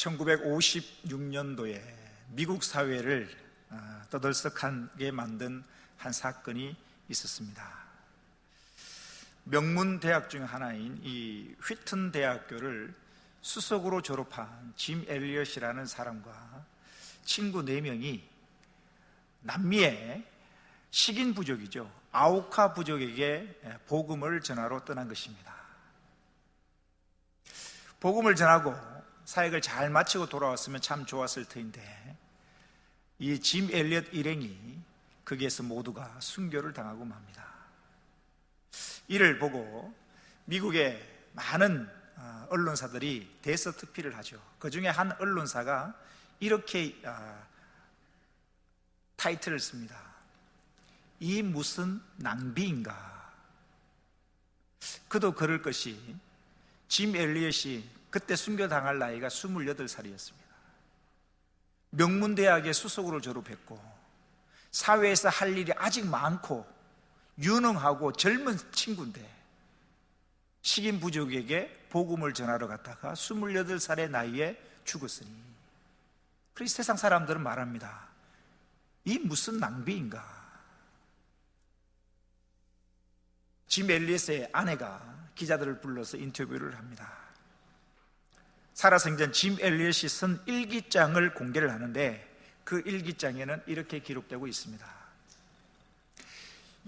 1956년도에 미국 사회를 떠들썩하게 만든 한 사건이 있었습니다. 명문 대학 중 하나인 이 휘튼 대학교를 수석으로 졸업한 짐 엘리엇이라는 사람과 친구 4명이 남미의 식인 부족이죠, 아우카 부족에게 복음을 전하러 떠난 것입니다. 복음을 전하고 사역을 잘 마치고 돌아왔으면 참 좋았을 터인데 이 짐 엘리엇 일행이 거기에서 모두가 순교를 당하고 맙니다. 이를 보고 미국의 많은 언론사들이 대서특필을 하죠. 그 중에 한 언론사가 이렇게 타이틀을 씁니다. 이 무슨 낭비인가. 그도 그럴 것이 짐 엘리엇이 그때 순교당할 나이가 28살이었습니다. 명문대학의 수석으로 졸업했고 사회에서 할 일이 아직 많고 유능하고 젊은 친구인데 식인 부족에게 복음을 전하러 갔다가 28살의 나이에 죽었으니, 그래서 세상 사람들은 말합니다. 이 무슨 낭비인가. 짐 엘리엇의 아내가 기자들을 불러서 인터뷰를 합니다. 살아생전 짐 엘리엇이 쓴 일기장을 공개를 하는데 그 일기장에는 이렇게 기록되고 있습니다.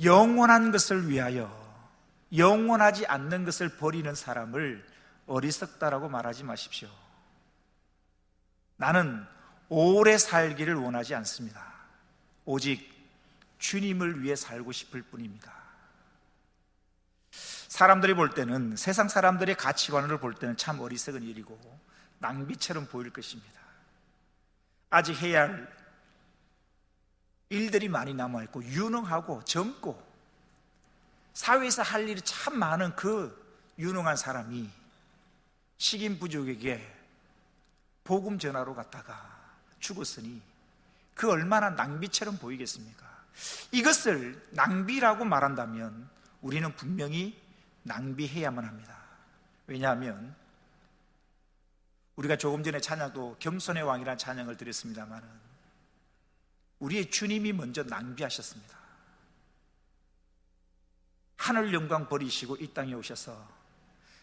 영원한 것을 위하여 영원하지 않는 것을 버리는 사람을 어리석다라고 말하지 마십시오. 나는 오래 살기를 원하지 않습니다. 오직 주님을 위해 살고 싶을 뿐입니다. 사람들이 볼 때는, 세상 사람들의 가치관을 볼 때는 참 어리석은 일이고 낭비처럼 보일 것입니다. 아직 해야 할 일들이 많이 남아있고 유능하고 젊고 사회에서 할 일이 참 많은 그 유능한 사람이 식인 부족에게 복음 전하러 갔다가 죽었으니 그 얼마나 낭비처럼 보이겠습니까? 이것을 낭비라고 말한다면 우리는 분명히 낭비해야만 합니다. 왜냐하면 우리가 조금 전에 찬양도 겸손의 왕이라는 찬양을 드렸습니다만 우리의 주님이 먼저 낭비하셨습니다. 하늘 영광 버리시고 이 땅에 오셔서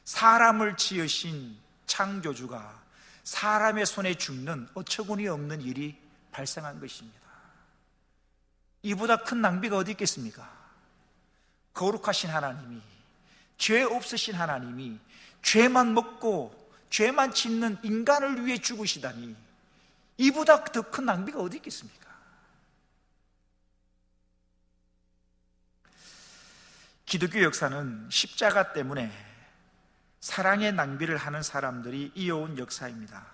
사람을 지으신 창조주가 사람의 손에 죽는 어처구니 없는 일이 발생한 것입니다. 이보다 큰 낭비가 어디 있겠습니까? 거룩하신 하나님이, 죄 없으신 하나님이 죄만 먹고 죄만 짓는 인간을 위해 죽으시다니 이보다 더 큰 낭비가 어디 있겠습니까? 기독교 역사는 십자가 때문에 사랑의 낭비를 하는 사람들이 이어온 역사입니다.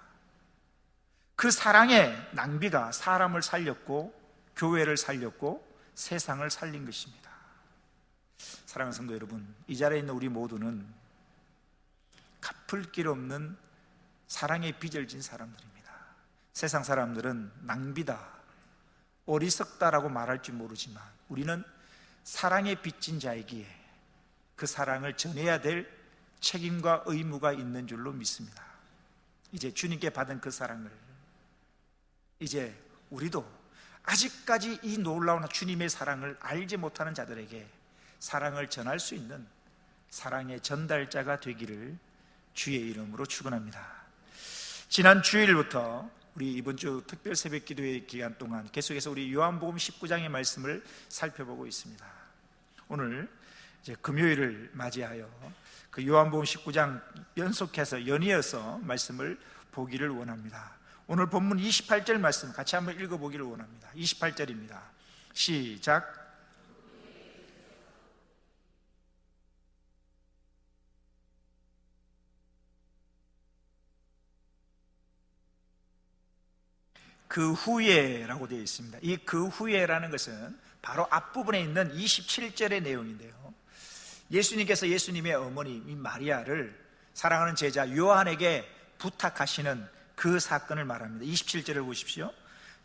그 사랑의 낭비가 사람을 살렸고 교회를 살렸고 세상을 살린 것입니다. 사랑하는 성도 여러분, 이 자리에 있는 우리 모두는 갚을 길 없는 사랑의 빚을 진 사람들입니다. 세상 사람들은 낭비다, 어리석다라고 말할지 모르지만 우리는 사랑의 빚진 자이기에 그 사랑을 전해야 될 책임과 의무가 있는 줄로 믿습니다. 이제 주님께 받은 그 사랑을 이제 우리도 아직까지 이 놀라운 주님의 사랑을 알지 못하는 자들에게 사랑을 전할 수 있는 사랑의 전달자가 되기를 주의 이름으로 축원합니다. 지난 주일부터 우리 이번 주 특별 새벽 기도회 기간 동안 계속해서 우리 요한복음 19장의 말씀을 살펴보고 있습니다. 오늘 이제 금요일을 맞이하여 그 요한복음 19장 연이어서 말씀을 보기를 원합니다. 오늘 본문 28절 말씀 같이 한번 읽어보기를 원합니다. 28절입니다. 시작. 그 후에라고 되어 있습니다. 이 그 후에라는 것은 바로 앞부분에 있는 27절의 내용인데요, 예수님께서 예수님의 어머니 마리아를 사랑하는 제자 요한에게 부탁하시는 그 사건을 말합니다. 27절을 보십시오.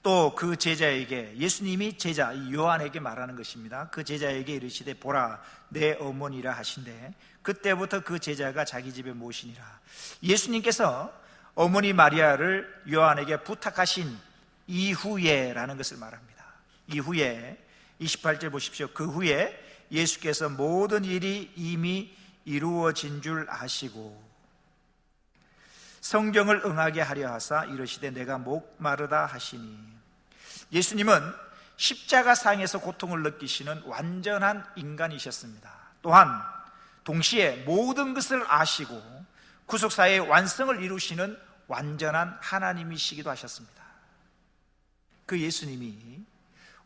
또 그 제자에게, 예수님이 제자 요한에게 말하는 것입니다. 그 제자에게 이르시되 보라 내 어머니라 하신대 그때부터 그 제자가 자기 집에 모시니라. 예수님께서 어머니 마리아를 요한에게 부탁하신 이후에라는 것을 말합니다. 이후에 28절 보십시오. 그 후에 예수께서 모든 일이 이미 이루어진 줄 아시고 성경을 응하게 하려 하사 이르시되 내가 목마르다 하시니, 예수님은 십자가상에서 고통을 느끼시는 완전한 인간이셨습니다. 또한 동시에 모든 것을 아시고 구속사의 완성을 이루시는 완전한 하나님이시기도 하셨습니다. 그 예수님이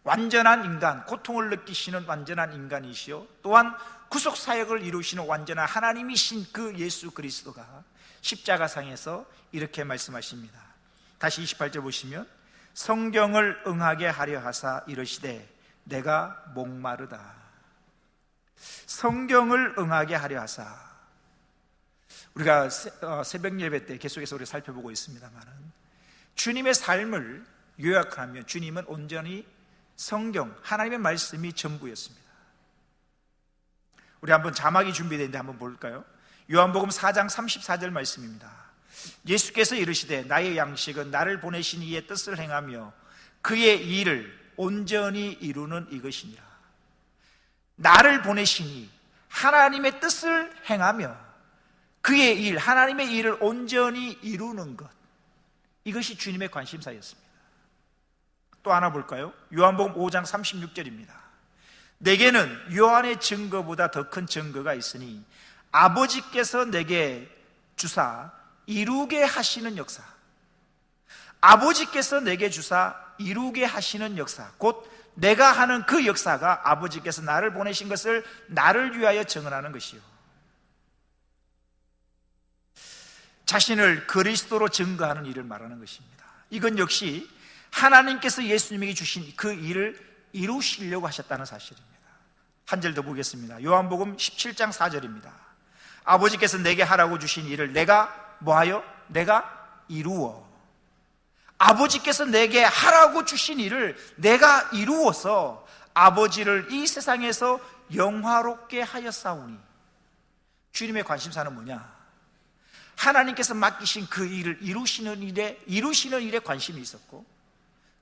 완전한 인간, 고통을 느끼시는 완전한 인간이시요 또한 구속사역을 이루시는 완전한 하나님이신 그 예수 그리스도가 십자가상에서 이렇게 말씀하십니다. 다시 28절 보시면 성경을 응하게 하려 하사 이르시되 내가 목마르다. 성경을 응하게 하려 하사, 우리가 새벽 예배 때 계속해서 우리가 살펴보고 있습니다만 주님의 삶을 요약하면 주님은 온전히 성경, 하나님의 말씀이 전부였습니다. 우리 한번 자막이 준비되어 있는데 한번 볼까요? 요한복음 4장 34절 말씀입니다. 예수께서 이르시되 나의 양식은 나를 보내신 이의 뜻을 행하며 그의 일을 온전히 이루는 이것이니라. 나를 보내시니 하나님의 뜻을 행하며 그의 일, 하나님의 일을 온전히 이루는 것, 이것이 주님의 관심사였습니다. 또 하나 볼까요? 요한복음 5장 36절입니다. 내게는 요한의 증거보다 더 큰 증거가 있으니 아버지께서 내게 주사 이루게 하시는 역사, 아버지께서 내게 주사 이루게 하시는 역사, 곧 내가 하는 그 역사가 아버지께서 나를 보내신 것을 나를 위하여 증언하는 것이요, 자신을 그리스도로 증거하는 일을 말하는 것입니다. 이건 역시 하나님께서 예수님에게 주신 그 일을 이루시려고 하셨다는 사실입니다. 한 절 더 보겠습니다. 요한복음 17장 4절입니다. 아버지께서 내게 하라고 주신 일을 내가 뭐하여? 내가 이루어. 아버지께서 내게 하라고 주신 일을 내가 이루어서 아버지를 이 세상에서 영화롭게 하였사오니. 주님의 관심사는 뭐냐? 하나님께서 맡기신 그 일을 이루시는 일에 관심이 있었고,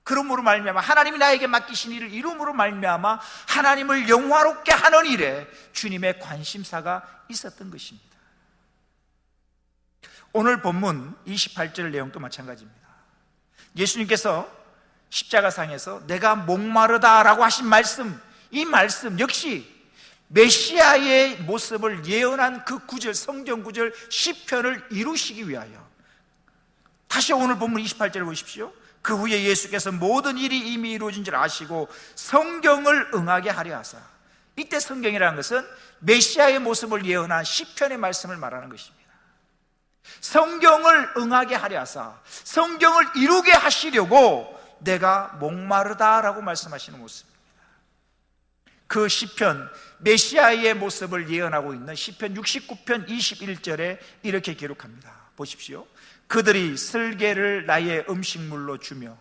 그러므로 말미암아 하나님이 나에게 맡기신 일을 이룸으로 말미암아 하나님을 영화롭게 하는 일에 주님의 관심사가 있었던 것입니다. 오늘 본문 28절 내용도 마찬가지입니다. 예수님께서 십자가상에서 내가 목마르다라고 하신 말씀, 이 말씀 역시 메시아의 모습을 예언한 그 구절, 성경 구절 시편을 이루시기 위하여, 다시 오늘 본문 28절을 보십시오. 그 후에 예수께서 모든 일이 이미 이루어진 줄 아시고 성경을 응하게 하려 하사. 이때 성경이라는 것은 메시아의 모습을 예언한 시편의 말씀을 말하는 것입니다. 성경을 응하게 하려 하사, 성경을 이루게 하시려고 내가 목마르다라고 말씀하시는 모습입니다. 그 시편, 메시아의 모습을 예언하고 있는 시편 69편 21절에 이렇게 기록합니다. 보십시오. 그들이 슬개를 나의 음식물로 주며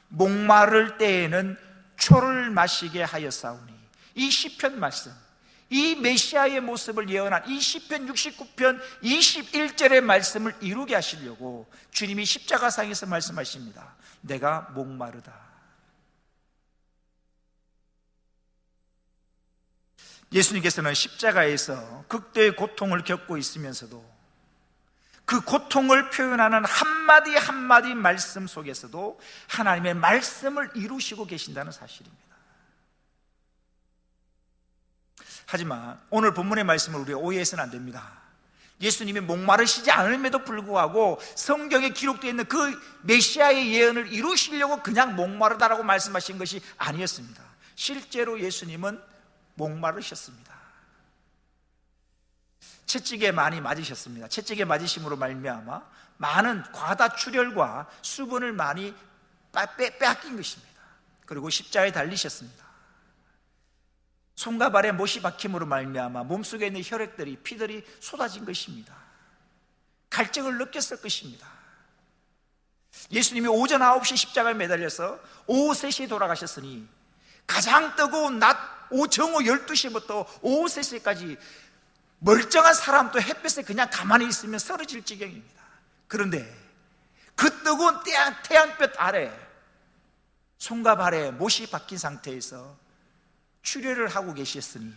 목마를 때에는 초를 마시게 하였사오니. 이 시편 말씀, 이 메시아의 모습을 예언한 이 시편 69편 21절의 말씀을 이루게 하시려고 주님이 십자가상에서 말씀하십니다. 내가 목마르다. 예수님께서는 십자가에서 극도의 고통을 겪고 있으면서도 그 고통을 표현하는 한마디 한마디 말씀 속에서도 하나님의 말씀을 이루시고 계신다는 사실입니다. 하지만 오늘 본문의 말씀을 우리가 오해해서는 안 됩니다. 예수님이 목마르시지 않음에도 불구하고 성경에 기록되어 있는 그 메시아의 예언을 이루시려고 그냥 목마르다라고 말씀하신 것이 아니었습니다. 실제로 예수님은 목마르셨습니다. 채찍에 많이 맞으셨습니다. 채찍에 맞으심으로 말미암아 많은 과다출혈과 수분을 많이 빼앗긴 것입니다. 그리고 십자가에 달리셨습니다. 손과 발에 못이 박힘으로 말미암아 몸속에 있는 혈액들이, 피들이 쏟아진 것입니다. 갈증을 느꼈을 것입니다. 예수님이 오전 9시 십자가에 매달려서 오후 3시에 돌아가셨으니 가장 뜨거운 낮 정오 12시부터 오후 3시까지 멀쩡한 사람도 햇볕에 그냥 가만히 있으면 쓰러질 지경입니다. 그런데 그 뜨거운 태양볕 아래 손과 발에 못이 박힌 상태에서 출혈을 하고 계셨으니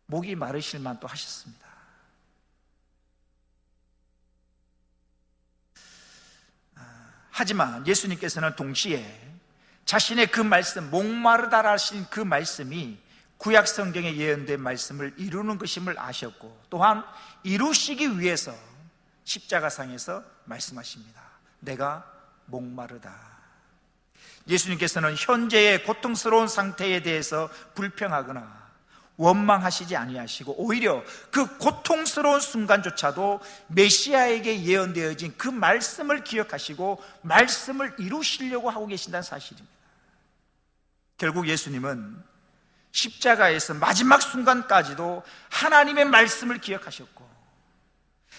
목이 마르실 만도 하셨습니다. 하지만 예수님께서는 동시에 자신의 그 말씀, 목마르다라 하신 그 말씀이 구약 성경에 예언된 말씀을 이루는 것임을 아셨고, 또한 이루시기 위해서 십자가상에서 말씀하십니다. 내가 목마르다. 예수님께서는 현재의 고통스러운 상태에 대해서 불평하거나 원망하시지 아니하시고, 오히려 그 고통스러운 순간조차도 메시아에게 예언되어진 그 말씀을 기억하시고 말씀을 이루시려고 하고 계신다는 사실입니다. 결국 예수님은 십자가에서 마지막 순간까지도 하나님의 말씀을 기억하셨고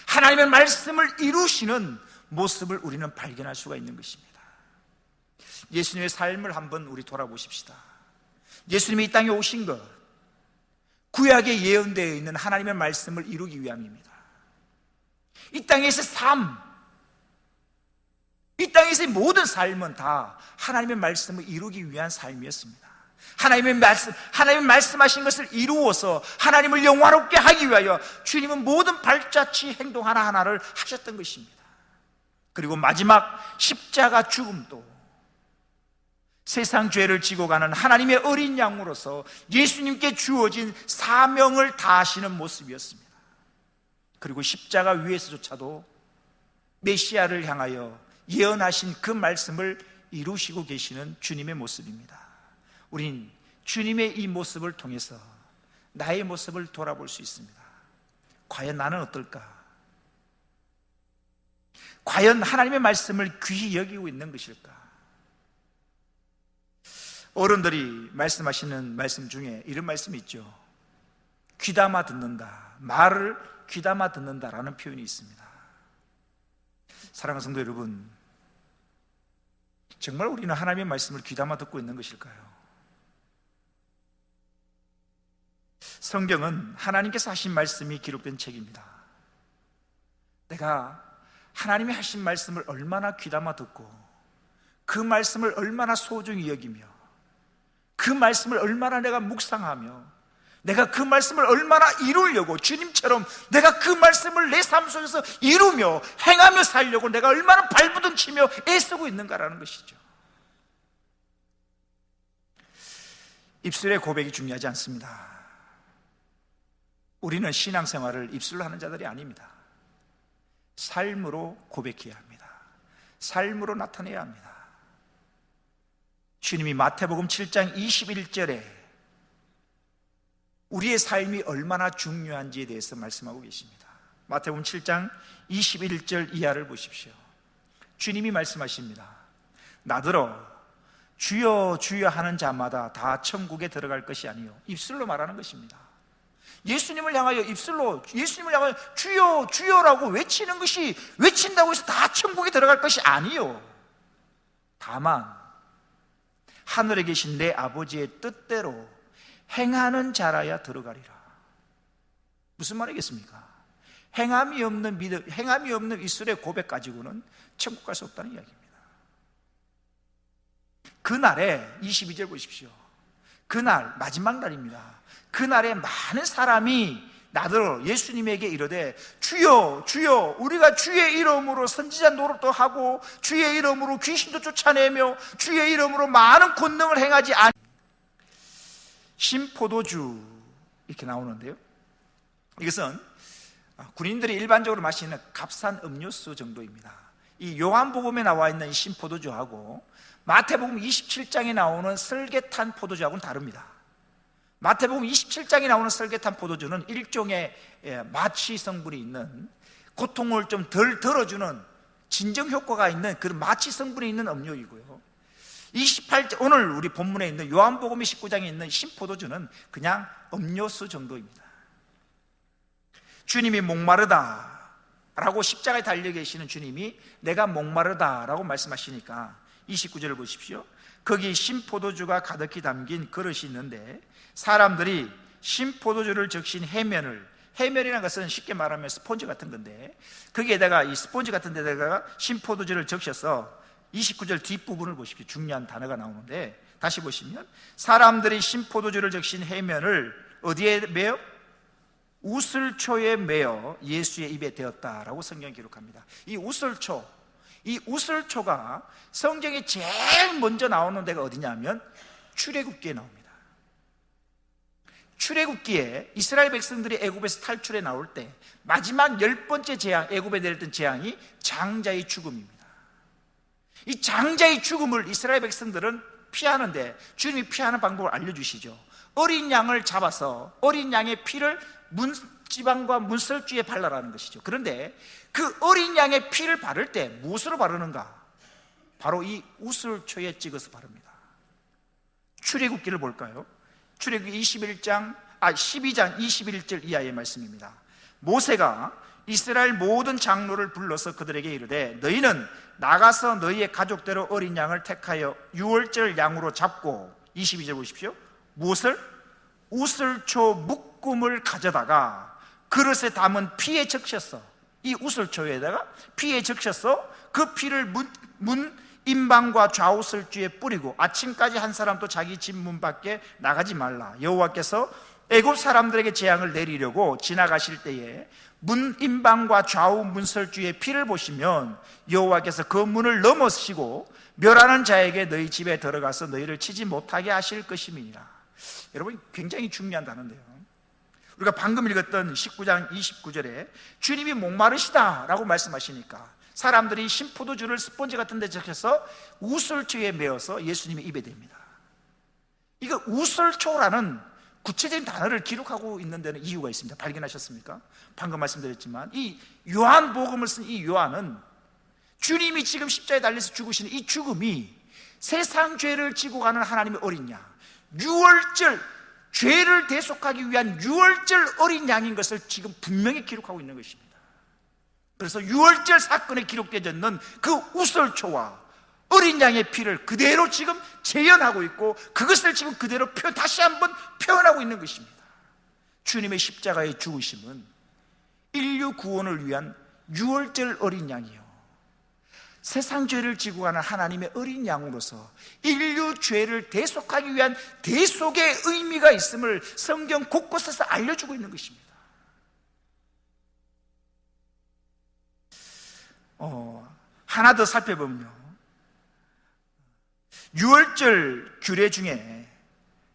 하나님의 말씀을 이루시는 모습을 우리는 발견할 수가 있는 것입니다. 예수님의 삶을 한번 우리 돌아보십시다. 예수님이 이 땅에 오신 것, 구약에 예언되어 있는 하나님의 말씀을 이루기 위함입니다. 이 땅에서의 삶, 이 땅에서의 모든 삶은 다 하나님의 말씀을 이루기 위한 삶이었습니다. 하나님의 말씀하신 것을 이루어서 하나님을 영화롭게 하기 위하여 주님은 모든 발자취 행동 하나하나를 하셨던 것입니다. 그리고 마지막 십자가 죽음도 세상 죄를 지고 가는 하나님의 어린 양으로서 예수님께 주어진 사명을 다하시는 모습이었습니다. 그리고 십자가 위에서조차도 메시아를 향하여 예언하신 그 말씀을 이루시고 계시는 주님의 모습입니다. 우린 주님의 이 모습을 통해서 나의 모습을 돌아볼 수 있습니다. 과연 나는 어떨까? 과연 하나님의 말씀을 귀히 여기고 있는 것일까? 어른들이 말씀하시는 말씀 중에 이런 말씀이 있죠. 귀담아 듣는다, 말을 귀담아 듣는다라는 표현이 있습니다. 사랑하는 성도 여러분, 정말 우리는 하나님의 말씀을 귀담아 듣고 있는 것일까요? 성경은 하나님께서 하신 말씀이 기록된 책입니다. 내가 하나님이 하신 말씀을 얼마나 귀담아 듣고 그 말씀을 얼마나 소중히 여기며 그 말씀을 얼마나 내가 묵상하며 내가 그 말씀을 얼마나 이루려고 주님처럼 내가 그 말씀을 내 삶 속에서 이루며 행하며 살려고 내가 얼마나 발부둥치며 애쓰고 있는가라는 것이죠. 입술의 고백이 중요하지 않습니다. 우리는 신앙생활을 입술로 하는 자들이 아닙니다. 삶으로 고백해야 합니다. 삶으로 나타내야 합니다. 주님이 마태복음 7장 21절에 우리의 삶이 얼마나 중요한지에 대해서 말씀하고 계십니다. 마태복음 7장 21절 이하를 보십시오. 주님이 말씀하십니다. 나더러 주여 주여 하는 자마다 다 천국에 들어갈 것이 아니요, 입술로 말하는 것입니다. 예수님을 향하여 입술로 예수님을 향하여 주여 주여라고 외치는 것이, 외친다고 해서 다 천국에 들어갈 것이 아니요, 다만 하늘에 계신 내 아버지의 뜻대로 행하는 자라야 들어가리라. 무슨 말이겠습니까? 행함이 없는 입술의 고백 가지고는 천국 갈 수 없다는 이야기입니다. 그날에 22절 보십시오. 그날 마지막 날입니다. 그날에 많은 사람이 나더러 예수님에게 이르되 주여 주여 우리가 주의 이름으로 선지자 노릇도 하고 주의 이름으로 귀신도 쫓아내며 주의 이름으로 많은 권능을 행하지 않 신포도주 이렇게 나오는데요, 이것은 군인들이 일반적으로 마시는 값싼 음료수 정도입니다. 이 요한복음에 나와 있는 신포도주하고 마태복음 27장에 나오는 설계탄 포도주하고는 다릅니다. 마태복음 27장에 나오는 설계탄 포도주는 일종의 마취 성분이 있는, 고통을 좀 덜 덜어주는 진정 효과가 있는 그런 마취 성분이 있는 음료이고요, 28장 오늘 우리 본문에 있는 요한복음 19장에 있는 신포도주는 그냥 음료수 정도입니다. 주님이 목마르다 라고 십자가에 달려 계시는 주님이 내가 목마르다 라고 말씀하시니까 29절을 보십시오. 거기 신포도주가 가득히 담긴 그릇이 있는데 사람들이 신포도주를 적신 해면을 해면이라는 것은 쉽게 말하면 스폰지 같은 건데, 거기에다가 이 스폰지 같은 데다가 신포도주를 적셔서 29절 뒷부분을 보십시오. 중요한 단어가 나오는데, 다시 보시면 사람들이 신포도주를 적신 해면을 어디에 매어? 우슬초에 매어 예수의 입에 대었다라고 성경이 기록합니다. 이 우슬초가 성경에 제일 먼저 나오는 데가 어디냐면 출애굽기에 나옵니다. 출애굽기에 이스라엘 백성들이 애굽에서 탈출해 나올 때 마지막 10번째 재앙, 애굽에 내렸던 재앙이 장자의 죽음입니다. 이 장자의 죽음을 이스라엘 백성들은 피하는데 주님이 피하는 방법을 알려주시죠. 어린 양을 잡아서 어린 양의 피를 문지방과 문설주에 발라라는 것이죠. 그런데 그 어린 양의 피를 바를 때 무엇으로 바르는가? 바로 이 우슬초에 찍어서 바릅니다. 출애굽기를 볼까요? 출애굽기 12장 21절 이하의 말씀입니다. 모세가 이스라엘 모든 장로를 불러서 그들에게 이르되 너희는 나가서 너희의 가족대로 어린 양을 택하여 유월절 양으로 잡고 22절 보십시오. 무엇을? 우슬초 묶음을 가져다가 그릇에 담은 피에 적셨어. 이 우슬초에다가 피에 적셔서 그 피를 문 임방과 좌우설주에 뿌리고 아침까지 한 사람도 자기 집 문 밖에 나가지 말라. 여호와께서 애굽 사람들에게 재앙을 내리려고 지나가실 때에 문 임방과 좌우 문설주의 피를 보시면 여호와께서 그 문을 넘어시고 멸하는 자에게 너희 집에 들어가서 너희를 치지 못하게 하실 것임이니라. 여러분, 굉장히 중요한 단어인데요, 우리가 방금 읽었던 19장 29절에 주님이 목마르시다라고 말씀하시니까 사람들이 신포도주를 스펀지 같은 데 적혀서 우슬초에 메어서 예수님의 입에 댑니다. 이거 우슬초라는 구체적인 단어를 기록하고 있는 데는 이유가 있습니다. 발견하셨습니까? 방금 말씀드렸지만 이 요한복음을 쓴 이 요한은 주님이 지금 십자가에 달려서 죽으시는 이 죽음이 세상 죄를 지고 가는 하나님의 어린 양, 유월절, 죄를 대속하기 위한 유월절 어린 양인 것을 지금 분명히 기록하고 있는 것입니다. 그래서 유월절 사건에 기록되어 있는 그 우슬초와 어린 양의 피를 그대로 지금 재현하고 있고 그것을 지금 그대로 다시 한번 표현하고 있는 것입니다. 주님의 십자가의 죽으심은 인류 구원을 위한 유월절 어린 양이요, 세상 죄를 지고 가는 하나님의 어린 양으로서 인류 죄를 대속하기 위한 대속의 의미가 있음을 성경 곳곳에서 알려주고 있는 것입니다. 하나 더 살펴보면요, 유월절 규례 중에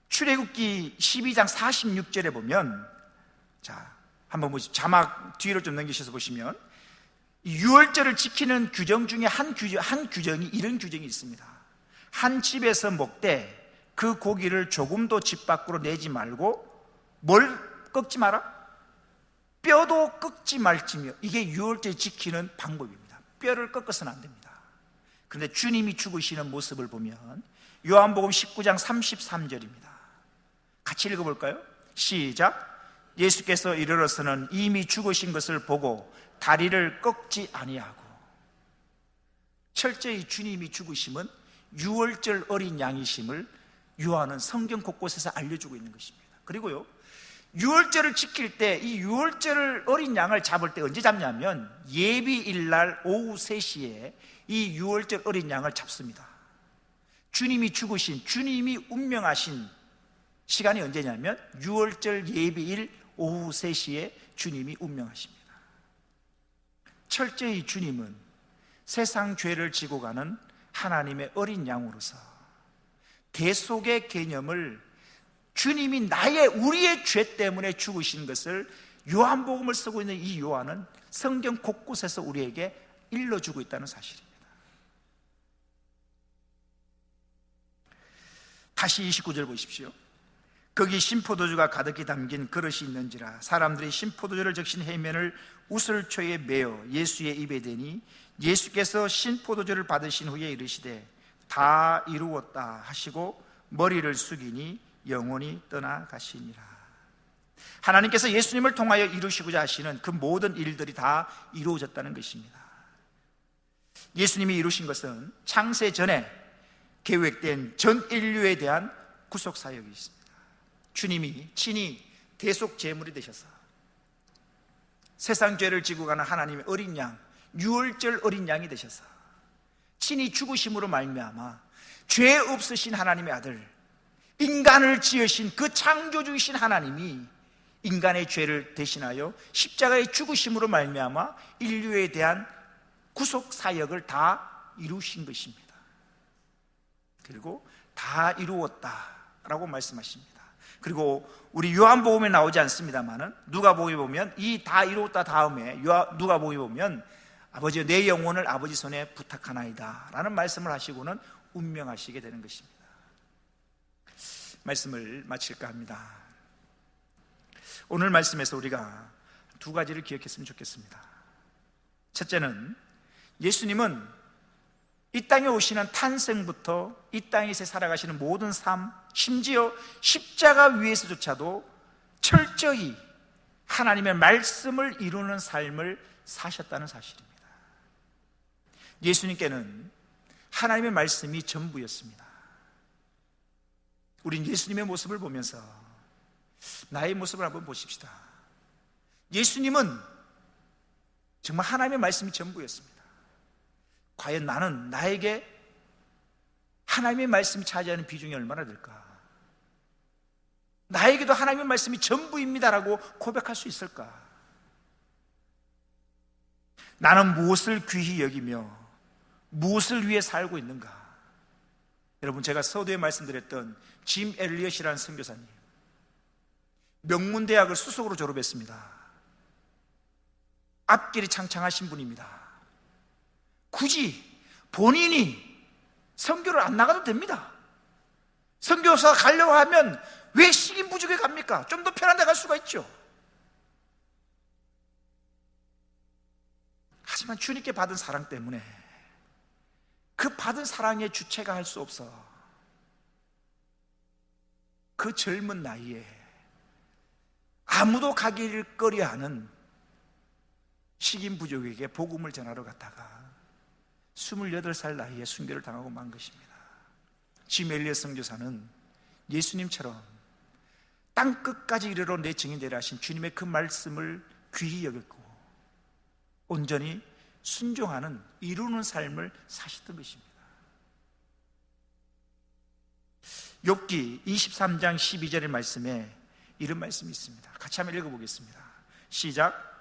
출애굽기 12장 46절에 보면, 자, 한번 보시죠. 자막 뒤로 좀 넘기셔서 보시면 유월절을 지키는 규정 중에 한 규정이 이런 규정이 있습니다. 한 집에서 먹되 그 고기를 조금도 집 밖으로 내지 말고 뭘 꺾지 마라? 뼈도 꺾지 말지며. 이게 유월절 지키는 방법입니다. 뼈를 꺾어서는 안 됩니다. 그런데 주님이 죽으시는 모습을 보면 요한복음 19장 33절입니다. 같이 읽어볼까요? 시작. 예수께서 이르러서는 이미 죽으신 것을 보고 다리를 꺾지 아니하고. 철저히 주님이 죽으심은 유월절 어린 양이심을 요한은 성경 곳곳에서 알려주고 있는 것입니다. 그리고요, 유월절을 지킬 때 이 유월절 어린 양을 잡을 때 언제 잡냐면 예비일날 오후 3시에 이 유월절 어린 양을 잡습니다. 주님이 죽으신, 주님이 운명하신 시간이 언제냐면 유월절 예비일 오후 3시에 주님이 운명하십니다. 철저히 주님은 세상 죄를 지고 가는 하나님의 어린 양으로서 대속의 개념을, 주님이 우리의 죄 때문에 죽으신 것을 요한복음을 쓰고 있는 이 요한은 성경 곳곳에서 우리에게 일러주고 있다는 사실입니다. 다시 29절 보십시오. 거기 신포도주가 가득히 담긴 그릇이 있는지라 사람들이 신포도주를 적신 해면을 우슬초에 메어 예수의 입에 대니 예수께서 신포도주를 받으신 후에 이르시되 다 이루었다 하시고 머리를 숙이니 영원히 떠나가시니라. 하나님께서 예수님을 통하여 이루시고자 하시는 그 모든 일들이 다 이루어졌다는 것입니다. 예수님이 이루신 것은 창세 전에 계획된 전 인류에 대한 구속 사역이 있습니다. 주님이 친히 대속 제물이 되셔서 세상 죄를 지고 가는 하나님의 어린 양, 유월절 어린 양이 되셔서 친히 죽으심으로 말미암아 죄 없으신 하나님의 아들, 인간을 지으신 그 창조주이신 하나님이 인간의 죄를 대신하여 십자가의 죽으심으로 말미암아 인류에 대한 구속 사역을 다 이루신 것입니다. 그리고 다 이루었다라고 말씀하십니다. 그리고 우리 요한복음에 나오지 않습니다만은 누가복음에 보면 이 다 이루었다 다음에 누가복음에 보면 아버지 내 영혼을 아버지 손에 부탁하나이다 라는 말씀을 하시고는 운명하시게 되는 것입니다. 말씀을 마칠까 합니다. 오늘 말씀에서 우리가 두 가지를 기억했으면 좋겠습니다. 첫째는 예수님은 이 땅에 오시는 탄생부터 이 땅에서 살아가시는 모든 삶, 심지어 십자가 위에서조차도 철저히 하나님의 말씀을 이루는 삶을 사셨다는 사실입니다. 예수님께는 하나님의 말씀이 전부였습니다. 우린 예수님의 모습을 보면서 나의 모습을 한번 보십시다. 예수님은 정말 하나님의 말씀이 전부였습니다. 과연 나는 나에게 하나님의 말씀이 차지하는 비중이 얼마나 될까? 나에게도 하나님의 말씀이 전부입니다라고 고백할 수 있을까? 나는 무엇을 귀히 여기며 무엇을 위해 살고 있는가? 여러분, 제가 서두에 말씀드렸던 짐 엘리엇이라는 선교사님, 명문대학을 수석으로 졸업했습니다. 앞길이 창창하신 분입니다. 굳이 본인이 선교를 안 나가도 됩니다. 선교사 가려고 하면 왜 식인 부족에 갑니까? 좀 더 편한 데 갈 수가 있죠. 하지만 주님께 받은 사랑 때문에 그 받은 사랑의 주체가 할 수 없어 그 젊은 나이에 아무도 가기를 꺼려하는 식인 부족에게 복음을 전하러 갔다가 28살 나이에 순교를 당하고 만 것입니다. 짐 엘리엇 선교사는 예수님처럼 땅끝까지 이르러 내 증인되라 하신 주님의 그 말씀을 귀히 여겼고 온전히 순종하는 이루는 삶을 사셨던 것입니다. 욥기 23장 12절의 말씀에 이런 말씀이 있습니다. 같이 한번 읽어보겠습니다. 시작.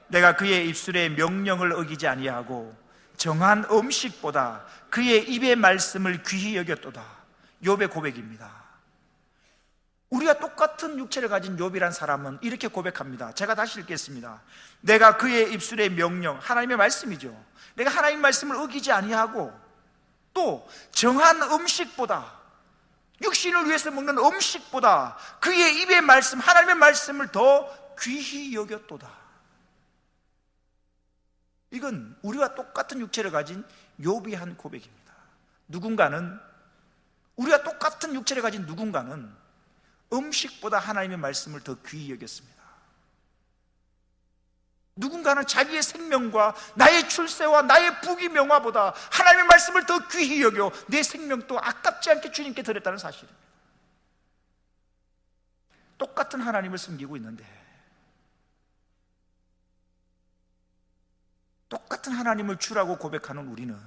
내가 그의 입술의 명령을 어기지 아니하고 정한 음식보다 그의 입의 말씀을 귀히 여겼도다. 욥의 고백입니다. 우리가 똑같은 육체를 가진 욥이란 사람은 이렇게 고백합니다. 제가 다시 읽겠습니다. 내가 그의 입술의 명령, 하나님의 말씀이죠. 내가 하나님의 말씀을 어기지 아니하고 또 정한 음식보다, 육신을 위해서 먹는 음식보다 그의 입의 말씀, 하나님의 말씀을 더 귀히 여겼도다. 이건 우리와 똑같은 육체를 가진 욥이 한 고백입니다. 우리와 똑같은 육체를 가진 누군가는 음식보다 하나님의 말씀을 더 귀히 여겼습니다. 누군가는 자기의 생명과 나의 출세와 나의 부귀 명화보다 하나님의 말씀을 더 귀히 여겨 내 생명도 아깝지 않게 주님께 드렸다는 사실입니다. 똑같은 하나님을 섬기고 있는데 똑같은 하나님을 주라고 고백하는 우리는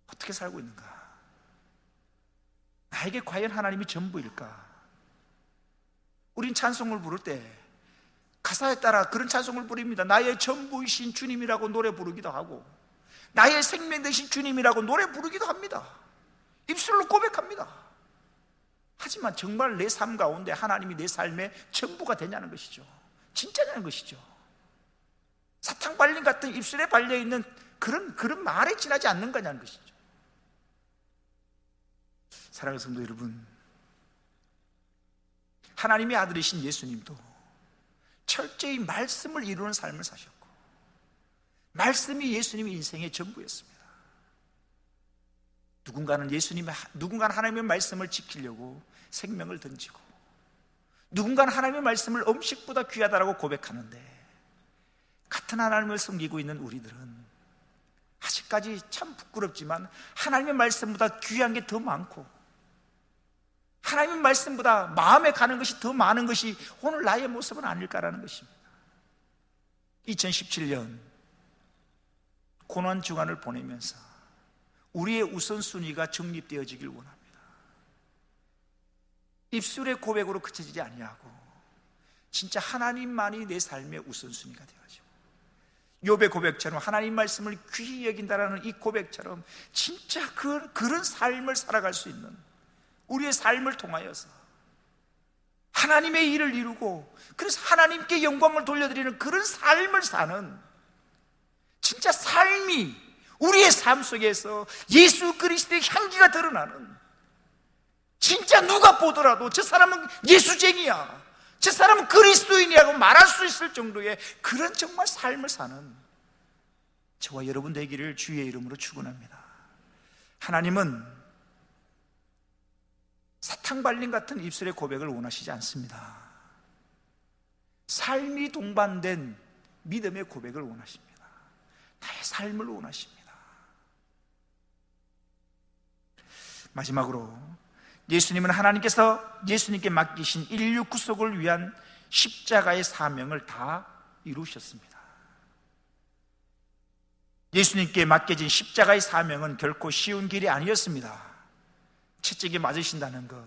어떻게 살고 있는가? 나에게 과연 하나님이 전부일까? 우린 찬송을 부를 때 가사에 따라 그런 찬송을 부릅니다. 나의 전부이신 주님이라고 노래 부르기도 하고 나의 생명 되신 주님이라고 노래 부르기도 합니다. 입술로 고백합니다. 하지만 정말 내 삶 가운데 하나님이 내 삶의 전부가 되냐는 것이죠. 진짜냐는 것이죠. 사탕 발림 같은 입술에 발려있는 그런 말에 지나지 않는 거냐는 것이죠. 사랑하는 성도 여러분, 하나님의 아들이신 예수님도 철저히 말씀을 이루는 삶을 사셨고 말씀이 예수님의 인생의 전부였습니다. 누군가는 하나님의 말씀을 지키려고 생명을 던지고 누군가는 하나님의 말씀을 음식보다 귀하다라고 고백하는데 같은 하나님을 섬기고 있는 우리들은 아직까지 참 부끄럽지만 하나님의 말씀보다 귀한 게 더 많고 하나님의 말씀보다 마음에 가는 것이 더 많은 것이 오늘 나의 모습은 아닐까라는 것입니다. 2017년 고난 주간을 보내면서 우리의 우선순위가 정립되어지길 원합니다. 입술의 고백으로 그쳐지지 아니하고 진짜 하나님만이 내 삶의 우선순위가 되어지고, 욥의 고백처럼 하나님 말씀을 귀히 여긴다라는 이 고백처럼 진짜 그런 삶을 살아갈 수 있는, 우리의 삶을 통하여서 하나님의 일을 이루고 그래서 하나님께 영광을 돌려드리는 그런 삶을 사는, 진짜 삶이 우리의 삶 속에서 예수 그리스도의 향기가 드러나는, 진짜 누가 보더라도 저 사람은 예수쟁이야, 저 사람은 그리스도인이라고 말할 수 있을 정도의 그런 정말 삶을 사는 저와 여러분 되기를 주의 이름으로 축원합니다. 하나님은 사탕발림 같은 입술의 고백을 원하시지 않습니다. 삶이 동반된 믿음의 고백을 원하십니다. 나의 삶을 원하십니다. 마지막으로 예수님은 하나님께서 예수님께 맡기신 인류 구속을 위한 십자가의 사명을 다 이루셨습니다. 예수님께 맡겨진 십자가의 사명은 결코 쉬운 길이 아니었습니다. 채찍에 맞으신다는 거,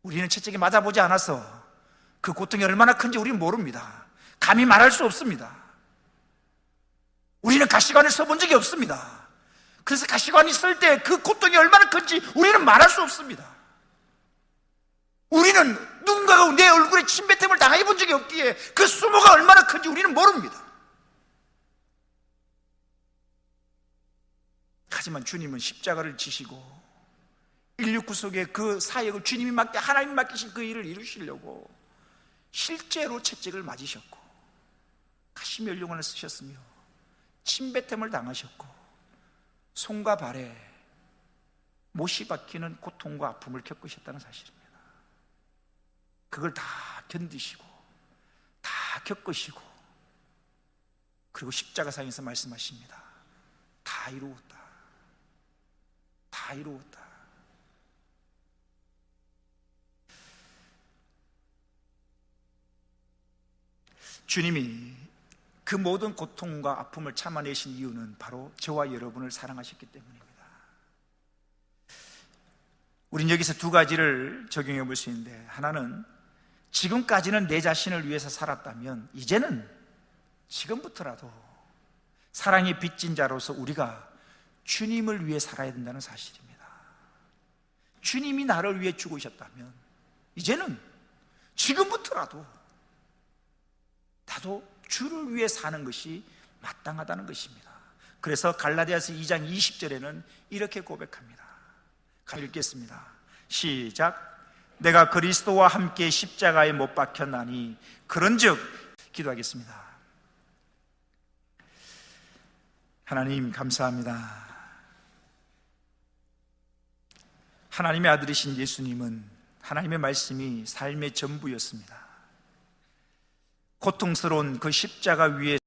우리는 채찍에 맞아보지 않아서 그 고통이 얼마나 큰지 우리는 모릅니다. 감히 말할 수 없습니다. 우리는 가시관을 써본 적이 없습니다. 그래서 가시관이 쓸 때 그 고통이 얼마나 큰지 우리는 말할 수 없습니다. 우리는 누군가가 내 얼굴에 침뱉음을 당해 본 적이 없기에 그 수모가 얼마나 큰지 우리는 모릅니다. 하지만 주님은 십자가를 지시고 인류 구속의 그 사역을 주님이 하나님 맡기신 그 일을 이루시려고 실제로 채찍을 맞으셨고 가시면류관을 쓰셨으며 침뱉음을 당하셨고 손과 발에 못이 박히는 고통과 아픔을 겪으셨다는 사실입니다. 그걸 다 견디시고 다 겪으시고 그리고 십자가상에서 말씀하십니다. 다 이루었다. 다 이루었다. 주님이 그 모든 고통과 아픔을 참아내신 이유는 바로 저와 여러분을 사랑하셨기 때문입니다. 우린 여기서 두 가지를 적용해 볼 수 있는데, 하나는 지금까지는 내 자신을 위해서 살았다면 이제는 지금부터라도 사랑의 빚진 자로서 우리가 주님을 위해 살아야 된다는 사실입니다. 주님이 나를 위해 죽으셨다면 이제는 지금부터라도 나도 주를 위해 사는 것이 마땅하다는 것입니다. 그래서 갈라디아서 2장 20절에는 이렇게 고백합니다. 읽겠습니다. 시작. 내가 그리스도와 함께 십자가에 못 박혔나니 그런즉, 기도하겠습니다. 하나님 감사합니다. 하나님의 아들이신 예수님은 하나님의 말씀이 삶의 전부였습니다. 고통스러운 그 십자가 위에